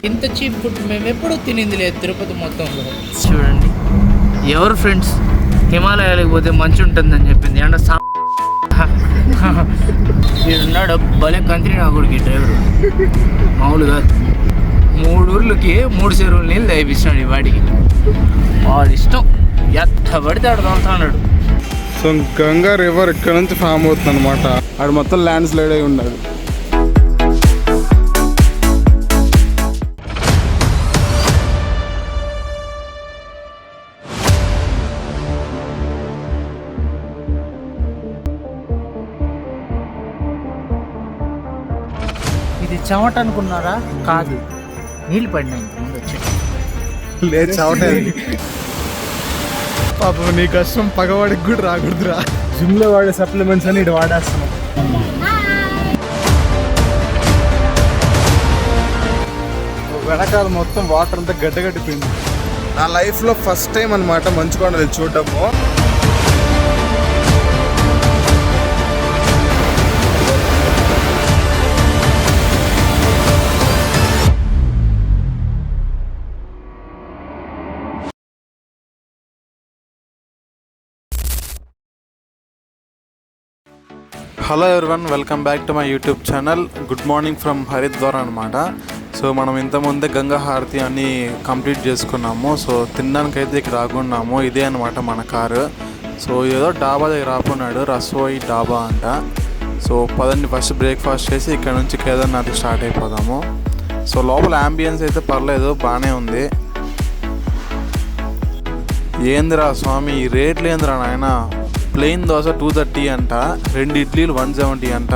ఇంత cheap food మేము ఎప్పుడూ తినింది లేదు తిరుపతి మొత్తంలో. చూడండి ఎవరు ఫ్రెండ్స్ హిమాలయాలకు పోతే మంచి ఉంటుందని చెప్పింది అంటే ఉన్నాడు భలే కంత్రి నా కొడుకు డ్రైవరు మామూలుగా 3 ఊర్లకి 3 చెరువులు నీళ్ళు తెప్పిస్తున్నాడు ఈ వాడికి. వాడి ఇష్టం ఎట్ట పడితే ఆడ తోలుతున్నాడు. సో గంగా రివర్ ఇక్కడ నుంచి ఫామ్ అవుతుంది అనమాట. ఆడ మొత్తం ల్యాండ్ స్లైడ్ అయి ఉండదు. ఇది చెమట అనుకున్నారా? కాదు, నీళ్ళు పడినాయి ముందు వచ్చి. లేదు చెమట. పాపం నీ కష్టం పగవాడికి కూడా రాకూడదురా. జిమ్లో వాడే సప్లిమెంట్స్ అని ఇటు వాడేస్తున్నాం. వెనకాల మొత్తం వాటర్ అంతా గడ్డగట్టిపోయింది. నా లైఫ్లో ఫస్ట్ టైం అనమాట మంచు కొండలు చూడటము. Hello everyone, welcome back to my YouTube channel. Good morning from Haridwar అనమాట. సో మనం ఇంతకుముందే గంగా హారతి అని కంప్లీట్ చేసుకున్నాము. సో తినడానికైతే ఇక్కడ ఆగున్నాము. ఇదే అనమాట మన కారు. సో ఏదో డాబా దగ్గర ఆపున్నాడు, రసోయి డాబా అంట. సో పదండి ఫస్ట్ బ్రేక్ఫాస్ట్ చేసి ఇక్కడ నుంచి కేదార్నాథ్కి స్టార్ట్ అయిపోదాము. సో లోపల అంబియన్స్ అయితే పర్లేదు, బాగానే ఉంది. ఏందిరా స్వామి ఈ రేట్లు ఏందిరా నాయన. ప్లెయిన్ దోశ 230 అంట, 2 ఇడ్లీలు 170 అంట.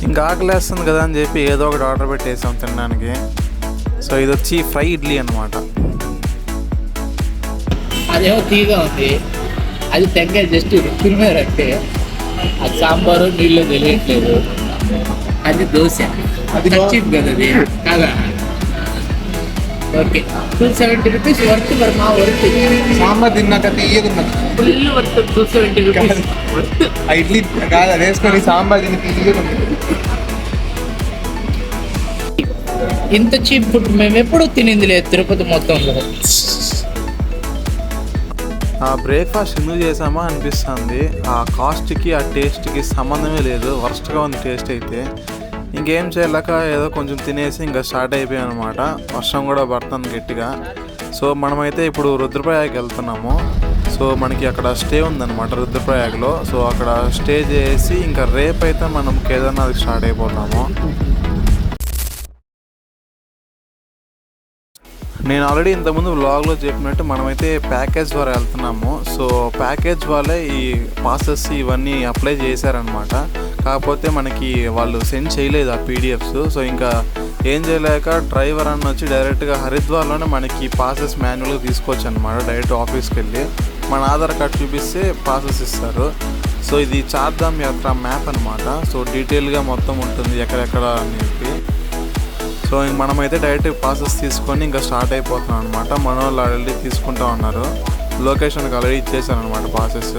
ఇంకా ఆకలేస్తుంది కదా అని చెప్పి ఏదో ఒకటి ఆర్డర్ పెట్టేసాం తినడానికి. సో ఇది వచ్చి ఫ్రై ఇడ్లీ అనమాట. అదేమో తీగా ఉంది, అది తెంకాయ జస్ట్ తిరిమారంటే అది సాంబారు నీళ్ళు తెలియట్లేదు. అది దోశ, అది చీప్ కదా అది కాదా. ఓకే 270 రూపీస్ వర్త్ మరి మా వర్త్. సాంబార్ తిన్నాక తీయకున్నా full worth 270 rupees worth. Idli కాదు అది వేసుకొని సాంబార్ తిని తీయకున్నా. ఇంత చీప్ ఫుడ్ మేము ఎప్పుడూ తినింది లేదు తిరుపతి మొత్తంలో. ఆ బ్రేక్ఫాస్ట్ ఎందుకు చేసామా అనిపిస్తుంది. ఆ కాస్ట్కి ఆ టేస్ట్కి సంబంధమే లేదు, వర్స్ట్గా ఉంది టేస్ట్ అయితే. ఇంకేం చేయలేక ఏదో కొంచెం తినేసి ఇంకా స్టార్ట్ అయిపోయాం అనమాట. వర్షం కూడా పడుతుంది గట్టిగా. సో మనమైతే ఇప్పుడు రుద్రప్రయాగకి వెళ్తున్నాము. సో మనకి అక్కడ స్టే ఉందన్నమాట రుద్రప్రయాగలో. సో అక్కడ స్టే చేసి ఇంకా రేపైతే మనం కేదార్నాథ్కి స్టార్ట్ అయిపోతాము. నేను ఆల్రెడీ ఇంతకుముందు వ్లాగ్లో చెప్పినట్టు మనమైతే ప్యాకేజ్ ద్వారా వెళ్తున్నాము. సో ప్యాకేజ్ వాళ్ళే ఈ పాసెస్ ఇవన్నీ అప్లై చేశారనమాట. కాకపోతే మనకి వాళ్ళు సెండ్ చేయలేదు ఆ పీడిఎఫ్స్. సో ఇంకా ఏం చేయలేక డ్రైవర్ అన్న వచ్చి డైరెక్ట్గా హరిద్వార్లోనే మనకి పాసెస్ మాన్యువల్గా తీసుకోవచ్చు అనమాట. డైరెక్ట్ ఆఫీస్కి వెళ్ళి మన ఆధార్ కార్డ్ చూపిస్తే పాసెస్ ఇస్తారు. సో ఇది చార్ధామ్ యాత్ర మ్యాప్ అనమాట. సో డీటెయిల్గా మొత్తం ఉంటుంది ఎక్కడెక్కడ అని చెప్పి. సో మనమైతే డైరెక్ట్ పాసెస్ తీసుకొని ఇంకా స్టార్ట్ అయిపోతున్నాం అనమాట. మన వాళ్ళు ఆల్రెడీ తీసుకుంటా ఉన్నారు. లొకేషన్కి ఆల్రెడీ ఇచ్చేసాను అనమాట పాసెస్.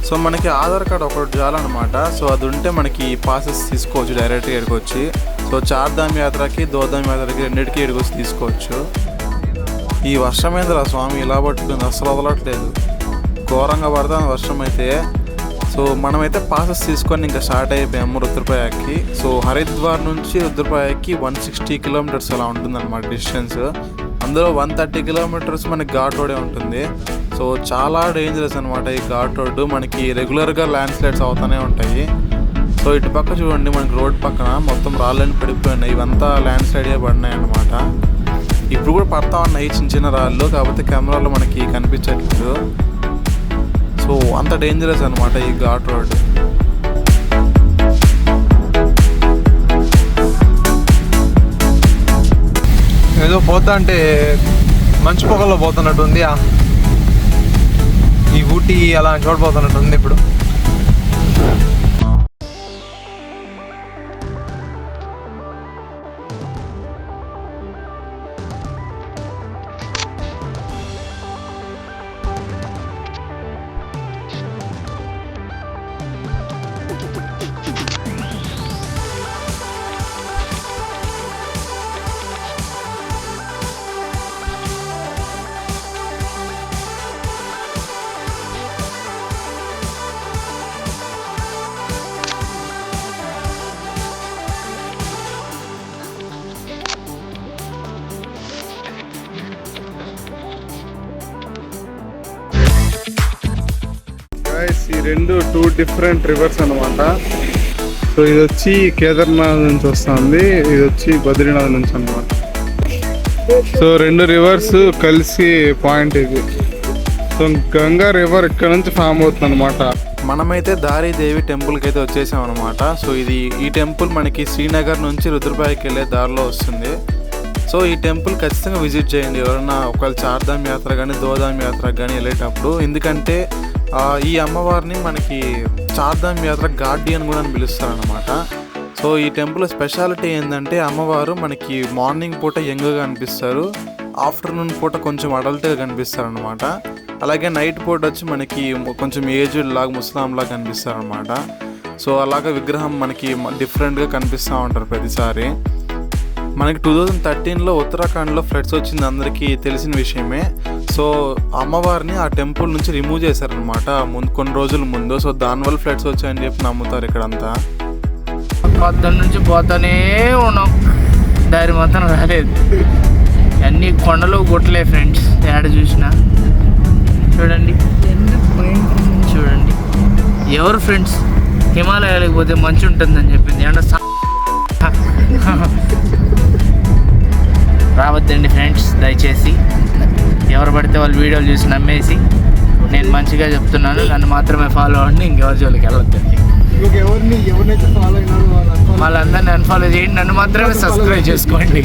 సో మనకి ఆధార్ కార్డ్ ఒకటి చాలన్నమాట. సో అది ఉంటే మనకి పాసెస్ తీసుకోవచ్చు డైరెక్ట్గా ఇక్కడికి వచ్చి. సో చార్ధామ్ యాత్రకి దోధామ్ యాత్రకి రెండింటికి ఇక్కడికి వచ్చి తీసుకోవచ్చు. ఈ వర్షం ఏందిరా స్వామి ఇలా పట్టుకుంది, అసలు వదలట్లేదు, ఘోరంగా పడుతుంది వర్షం అయితే. సో మనమైతే పాసెస్ తీసుకొని ఇంకా స్టార్ట్ అయిపోయాము రుద్రప్రయాగ్కి. సో హరిద్వార్ నుంచి రుద్రప్రయాగ్కి 160 కిలోమీటర్స్ అలా ఉంటుందన్నమాట డిస్టెన్స్. అందులో 130 కిలోమీటర్స్ మనకి ఘాట్ రోడే ఉంటుంది. సో చాలా డేంజరస్ అనమాట ఈ ఘాట్ రోడ్డు. మనకి రెగ్యులర్గా ల్యాండ్ స్లైడ్స్ అవుతూనే ఉంటాయి. సో ఇటు పక్క చూడండి మనకి రోడ్ పక్కన మొత్తం రాళ్ళని పడిపోయినాయి. ఇవంతా ల్యాండ్ స్లైడే పడినాయి అనమాట. ఇప్పుడు కూడా పడతా ఉన్నాయి చిన్న చిన్న రాళ్ళు, కాకపోతే కెమెరాలో మనకి కనిపించట్లేదు. సో అంత డేంజరస్ అనమాట ఈ ఘాట్ రోడ్. ఏదో పోతా అంటే మంచు పొగల్లో పోతున్నట్టు ఉంది. ఈ ఊటీ అలా చూడబోతున్నట్టు ఉంది ఇప్పుడు. రెండు 2 డిఫరెంట్ రివర్స్ అనమాట. సో ఇది వచ్చి కేదార్నాథ్ నుంచి వస్తుంది, ఇది వచ్చి బద్రీనాథ్ నుంచి అనమాట. సో 2 రివర్స్ కలిసి పాయింట్ ఇది. సో గంగా రివర్ ఇక్కడ నుంచి ఫామ్ అవుతుంది అనమాట. మనమైతే దారీదేవి టెంపుల్కి అయితే వచ్చేసాం అనమాట. సో ఈ టెంపుల్ మనకి శ్రీనగర్ నుంచి రుద్రప్రయాగ్కి వెళ్ళే దారిలో వస్తుంది. సో ఈ టెంపుల్ ఖచ్చితంగా విజిట్ చేయండి ఎవరైనా ఒకవేళ చార్ధామ్ యాత్ర కానీ దోధామ్ యాత్ర కానీ వెళ్ళేటప్పుడు. ఎందుకంటే ఈ అమ్మవారిని మనకి చార్ధామ్ యాత్ర గార్డియన్ కూడా అని పిలుస్తారనమాట. సో ఈ టెంపుల్ స్పెషాలిటీ ఏంటంటే అమ్మవారు మనకి మార్నింగ్ పూట యంగ్గా కనిపిస్తారు, ఆఫ్టర్నూన్ పూట కొంచెం అడల్ట్గా కనిపిస్తారు అనమాట. అలాగే నైట్ పూట వచ్చి మనకి కొంచెం ఏజ్డ్ లాగా ముస్లాం లాగా కనిపిస్తారు అనమాట. సో అలాగే విగ్రహం మనకి డిఫరెంట్గా కనిపిస్తూ ఉంటారు ప్రతిసారి. మనకి 2013లో ఉత్తరాఖండ్లో ఫ్లడ్స్ వచ్చింది అందరికీ తెలిసిన విషయమే. సో అమ్మవారిని ఆ టెంపుల్ నుంచి రిమూవ్ చేశారనమాట కొన్ని రోజుల ముందు. సో దానివల్ల ఫ్లడ్స్ వచ్చాయని చెప్పి నమ్ముతారు ఇక్కడంతా. పొద్దున్న నుంచి పోతానే ఉన్నాం, దారి మొత్తం రాలేదు. అన్ని కొండలు గుట్టలే ఫ్రెండ్స్, ఏడ చూసినా. చూడండి చూడండి, ఎవరు ఫ్రెండ్స్ హిమాలయాలకు పోతే మంచి ఉంటుందని చెప్పింది. రావద్దండి ఫ్రెండ్స్ దయచేసి. ఎవరు పడితే వాళ్ళు వీడియోలు చూసి నమ్మేసి, నేను మంచిగా చెప్తున్నాను, నన్ను మాత్రమే ఫాలో అవ్వండి, ఇంకెవరి జోలికి వెళ్ళొద్దండి. వాళ్ళందరినీ అన్ఫాలో చేయండి, నన్ను మాత్రమే సబ్స్క్రైబ్ చేసుకోండి.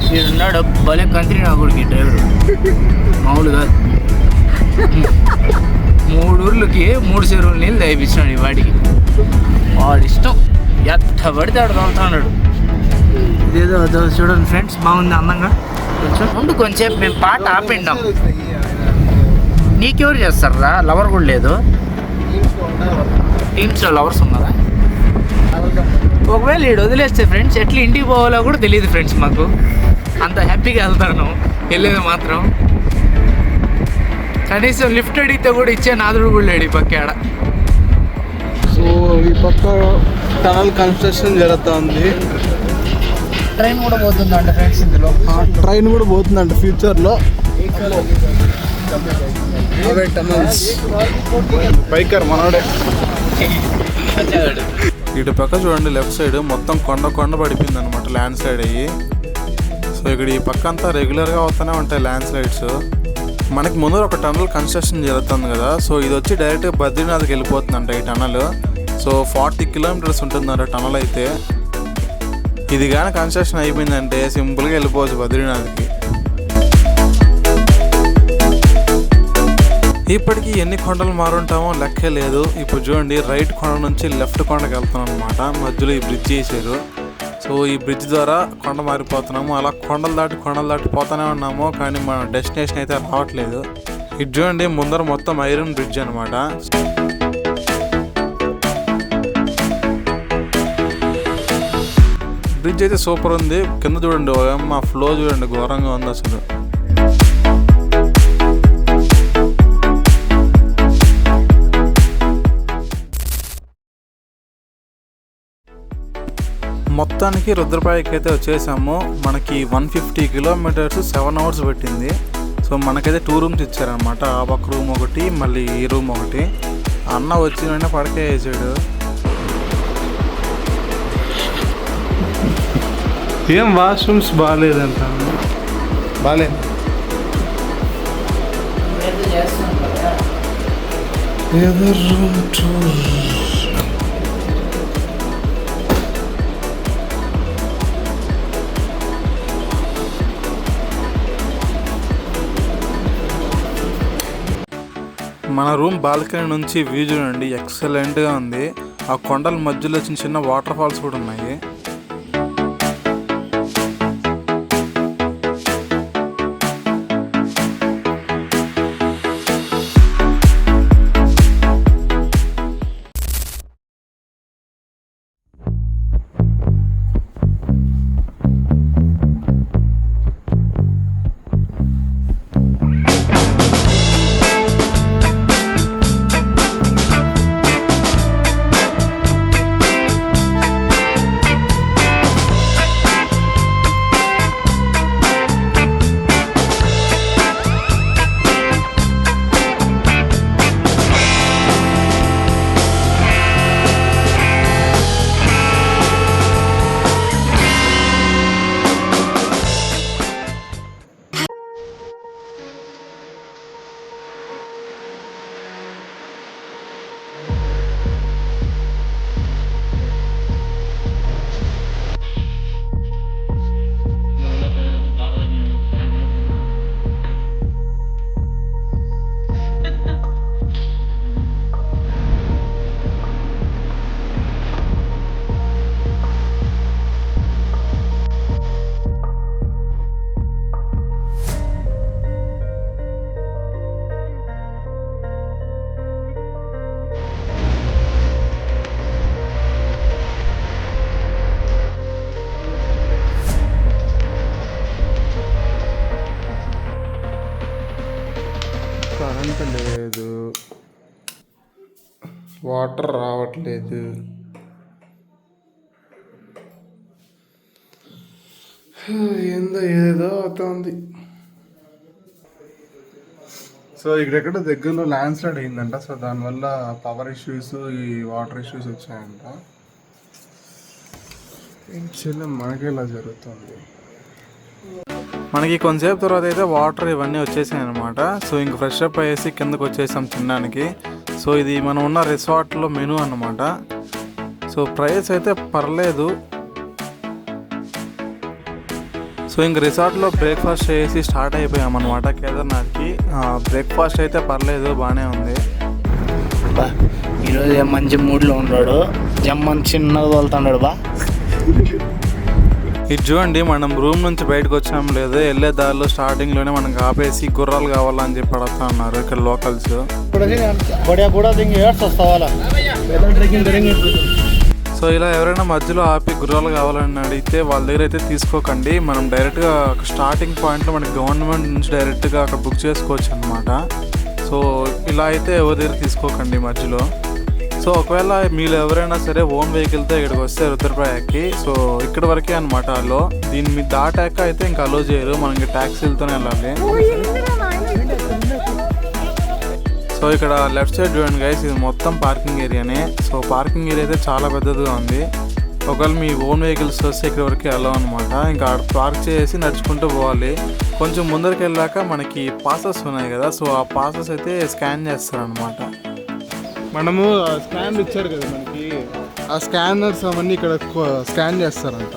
వీడున్నాడు భలే కంత్రి నా కొడుకు డ్రైవరు, మామూలు కాదు. 3 ఊర్లకి 3 చెరువులు నీళ్ళు దయపించినాడు ఈ వాడికి. వాడు ఇష్టం ఎట్ట పడితే ఆడు తోలుతున్నాడు. ఇదేదో చూడండి ఫ్రెండ్స్, బాగుంది అందంగా. కొంచెం ముందు కొంచెం మేము పాట ఆపిండాం. నీకెవరు చేస్తారా? లవర్ కూడా లేదు. టీమ్స్లో లవర్స్ ఉన్నారా? ఒకవేళ ఈడు వదిలేస్తే ఫ్రెండ్స్ ఎట్లా ఇంటికి పోవాలో కూడా తెలియదు ఫ్రెండ్స్. మాకు అంత హ్యాపీగా వెళ్తాను, వెళ్ళేది మాత్రం. కనీసం లిఫ్ట్ అడిగితే కూడా ఇచ్చే నాదుడు కూడా లేడు ఈ పక్కాడ. సో ఈ పక్క టనల్ కన్స్ట్రక్షన్ జరుగుతుంది. ట్రైన్ కూడా పోతుందంట ఫ్రెండ్స్ ఇందులో. ట్రైన్ కూడా పోతుందంట ఫ్యూచర్లో. టనల్స్ బైకర్ మనోడే. ఇటు పక్క చూడండి, లెఫ్ట్ సైడ్ మొత్తం కొండ పడిపోయింది అనమాట, ల్యాండ్ స్లైడ్ అయ్యి. సో ఇక్కడ ఈ పక్క అంతా రెగ్యులర్గా అవుతూనే ఉంటాయి ల్యాండ్ స్లైడ్స్. మనకి ముందు ఒక టనల్ కన్స్ట్రక్షన్ జరుగుతుంది కదా. సో ఇది వచ్చి డైరెక్ట్గా బద్రీనాథ్కి వెళ్ళిపోతుందంట ఈ టనల్. సో 40 కిలోమీటర్స్ ఉంటుందంట టనల్ అయితే. ఇది కానీ కన్స్ట్రక్షన్ అయిపోయిందంటే సింపుల్గా వెళ్ళిపోవచ్చు బద్రీనాథ్కి. ఇప్పటికీ ఎన్ని కొండలు మారుంటామో లెక్కే లేదు. ఇప్పుడు చూడండి, రైట్ కొండ నుంచి లెఫ్ట్ కొండకి వెళ్తున్నాం అనమాట. మధ్యలో ఈ బ్రిడ్జ్ చేశారు. సో ఈ బ్రిడ్జ్ ద్వారా కొండ మారిపోతున్నాము. అలా కొండలు దాటి పోతూనే ఉన్నాము, కానీ మన డెస్టినేషన్ అయితే రావట్లేదు. ఇది చూడండి, ముందర మొత్తం ఐరన్ బ్రిడ్జ్ అనమాట. బ్రిడ్జ్ అయితే సూపర్ ఉంది. కింద చూడండి, మా ఫ్లో చూడండి, ఘోరంగా ఉంది అసలు. మొత్తానికి రుద్రప్రయాగ్కి అయితే వచ్చేసాము. మనకి 150 కిలోమీటర్స్ 7 అవర్స్ పట్టింది. సో మనకైతే 2 రూమ్స్ ఇచ్చారనమాట. ఆ పక్క రూమ్ ఒకటి, మళ్ళీ ఈ రూమ్ ఒకటి. అన్న వచ్చి వెంటనే పడకే వేసాడు. ఏం వాష్రూమ్స్ బాగాలేదంట. బాగాలేదు. Room tour. మన రూమ్ బాల్కనీ నుంచి వ్యూ చూడండి, ఎక్సలెంట్గా ఉంది. ఆ కొండల మధ్యలో చిన్న వాటర్ ఫాల్స్ కూడా ఉన్నాయి. వాటర్ రావట్లేదు. ఏందో ఏదో అవుతుంది. సో ఇక్కడెక్కడ దగ్గరలో ల్యాండ్ స్లైడ్ అయిందంట. సో దానివల్ల పవర్ ఇష్యూస్, ఈ వాటర్ ఇష్యూస్ వచ్చాయంట. మనకి ఇలా జరుగుతుంది. మనకి కొంతసేపు తర్వాత అయితే వాటర్ ఇవన్నీ వచ్చేసాయి అనమాట. సో ఇంక ఫ్రెష్ అప్ అయ్యేసి కిందకు వచ్చేసాం తినడానికి. సో ఇది మనం ఉన్న రిసార్ట్లో మెనూ అన్నమాట. సో ప్రైస్ అయితే పర్లేదు. సో ఇంక రిసార్ట్లో బ్రేక్ఫాస్ట్ చేసి స్టార్ట్ అయిపోయాం అనమాట కేదార్నాథ్కి. బ్రేక్ఫాస్ట్ అయితే పర్లేదు, బాగానే ఉంది. ఈరోజు మంచి మూడ్లో ఉన్నాడు. జమ్మని చిన్నగా తోలుతున్నాడు బా. ఇది చూడండి, మనం రూమ్ నుంచి బయటకు వచ్చాం లేదు, వెళ్ళే దారిలో స్టార్టింగ్లోనే మనకు ఆపేసి గుర్రాలు కావాలని చెప్పి అడుగుతా ఉన్నారు ఇక్కడ లోకల్స్. సో ఇలా ఎవరైనా మధ్యలో ఆపి గుర్రాలు కావాలని అడిగితే వాళ్ళ దగ్గర అయితే తీసుకోకండి. మనం డైరెక్ట్గా స్టార్టింగ్ పాయింట్లో మనకి గవర్నమెంట్ నుంచి డైరెక్ట్గా అక్కడ బుక్ చేసుకోవచ్చు అనమాట. సో ఇలా అయితే ఎవరి దగ్గర తీసుకోకండి మధ్యలో. సో ఒకవేళ మీరు ఎవరైనా సరే ఓన్ వెహికల్తో ఇక్కడికి వస్తే రుద్రప్రయాగ్కి, సో ఇక్కడ వరకే అనమాట అలో. దీన్ని మీద దాటాక అయితే ఇంకా అలో చేయరు, మనకి ట్యాక్సీలతోనే వెళ్ళాలి. సో ఇక్కడ లెఫ్ట్ సైడ్ చూడండి గైస్, ఇది మొత్తం పార్కింగ్ ఏరియానే. సో పార్కింగ్ ఏరియా అయితే చాలా పెద్దదిగా ఉంది. ఒకవేళ మీ ఓన్ వెహికల్స్ వస్తే ఇక్కడ వరకు అలో అనమాట. ఇంకా పార్క్ చేసి నడుచుకుంటూ పోవాలి. కొంచెం ముందరికి వెళ్ళాక మనకి పాసెస్ ఉన్నాయి కదా, సో ఆ పాసెస్ అయితే స్కాన్ చేస్తారనమాట. మనము స్కాన్ ఇచ్చారు కదా మనకి, ఆ స్కానర్స్ అవన్నీ ఇక్కడ స్కాన్ చేస్తారంట.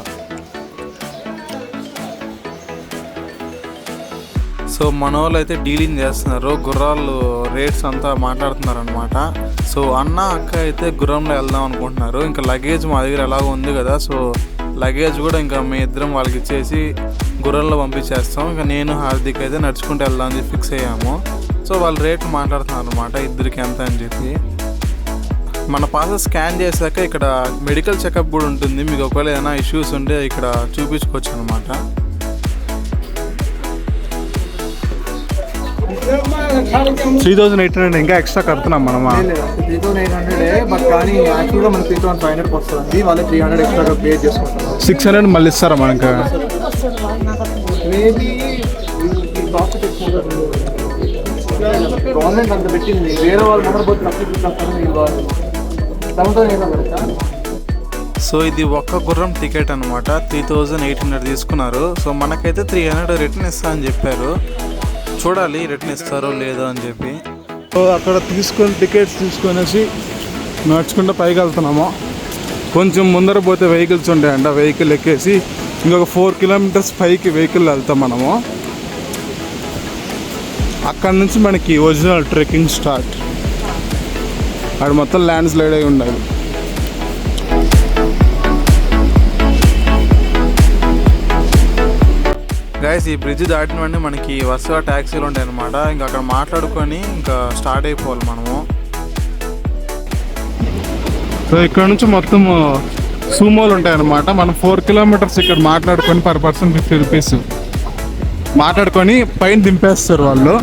సో మన వాళ్ళు అయితే డీలింగ్ చేస్తున్నారు, గుర్రాలు రేట్స్ అంతా మాట్లాడుతున్నారు అనమాట. సో అన్న అక్క అయితే గుర్రంలో వెళ్దాం అనుకుంటున్నారు. ఇంకా లగేజ్ మా దగ్గర ఎలాగో ఉంది కదా, సో లగేజ్ కూడా ఇంకా మీ ఇద్దరం వాళ్ళకి ఇచ్చేసి గుర్రంలో పంపించేస్తాం. ఇంకా నేను హార్దిక్ అయితే నడుచుకుంటూ వెళ్దాం అని ఫిక్స్ అయ్యాము. సో వాళ్ళు రేట్ మాట్లాడుతున్నారు అనమాట, ఇద్దరికి ఎంత అని చెప్పి. మన పాసెస్ స్కాన్ చేశాక ఇక్కడ మెడికల్ చెకప్ కూడా ఉంటుంది. మీకు ఒకవేళ ఏదైనా ఇష్యూస్ ఉంటే ఇక్కడ చూపించుకోవచ్చు అనమాట. $3,800 ఇంకా ఎక్స్ట్రా కడుతున్నాం మనం. 3,800 బట్ కానీ యాక్చువల్గా మనకి 3,500 వస్తుంది. వాళ్ళు 300 ఎక్స్ట్రా పే చేసుకుంటారు. 600 మళ్ళీ ఇస్తారా మనకు? మేబీ గవర్నమెంట్ అంత పెట్టింది, వేరే వాళ్ళు మొదలు పోతే సో ఇది ఒక్క గుర్రం టికెట్ అనమాట. 3,800 తీసుకున్నారు. సో మనకైతే 300 రిటర్న్ ఇస్తా అని చెప్పారు. చూడాలి రిటర్న్ ఇస్తారో లేదో అని చెప్పి. సో అక్కడ తీసుకొని టికెట్స్ తీసుకొనేసి నడుచుకుంటూ పైకి వెళ్తున్నాము. కొంచెం ముందర పోతే వెహికల్స్ ఉంటాయంట, వెహికల్ ఎక్కేసి ఇంకొక 4 కిలోమీటర్స్ పైకి వెహికల్ వెళ్తాం మనము. అక్కడ నుంచి మనకి ఒరిజినల్ ట్రెక్కింగ్ స్టార్ట్. అక్కడ మొత్తం ల్యాండ్ స్లైడ్ అయి ఉండాలి. గైస్ ఈ బ్రిడ్జ్ దాటిన వెంటనే మనకి వరుసగా ట్యాక్సీలు ఉంటాయి అనమాట. ఇంకా అక్కడ మాట్లాడుకొని ఇంకా స్టార్ట్ అయిపోవాలి మనము. సో ఇక్కడ నుంచి మొత్తం సూమోలు ఉంటాయి అనమాట. మనం 4 కిలోమీటర్స్ ఇక్కడ మాట్లాడుకొని per person 50 రూపీస్ మాట్లాడుకొని పైన దింపేస్తారు వాళ్ళు.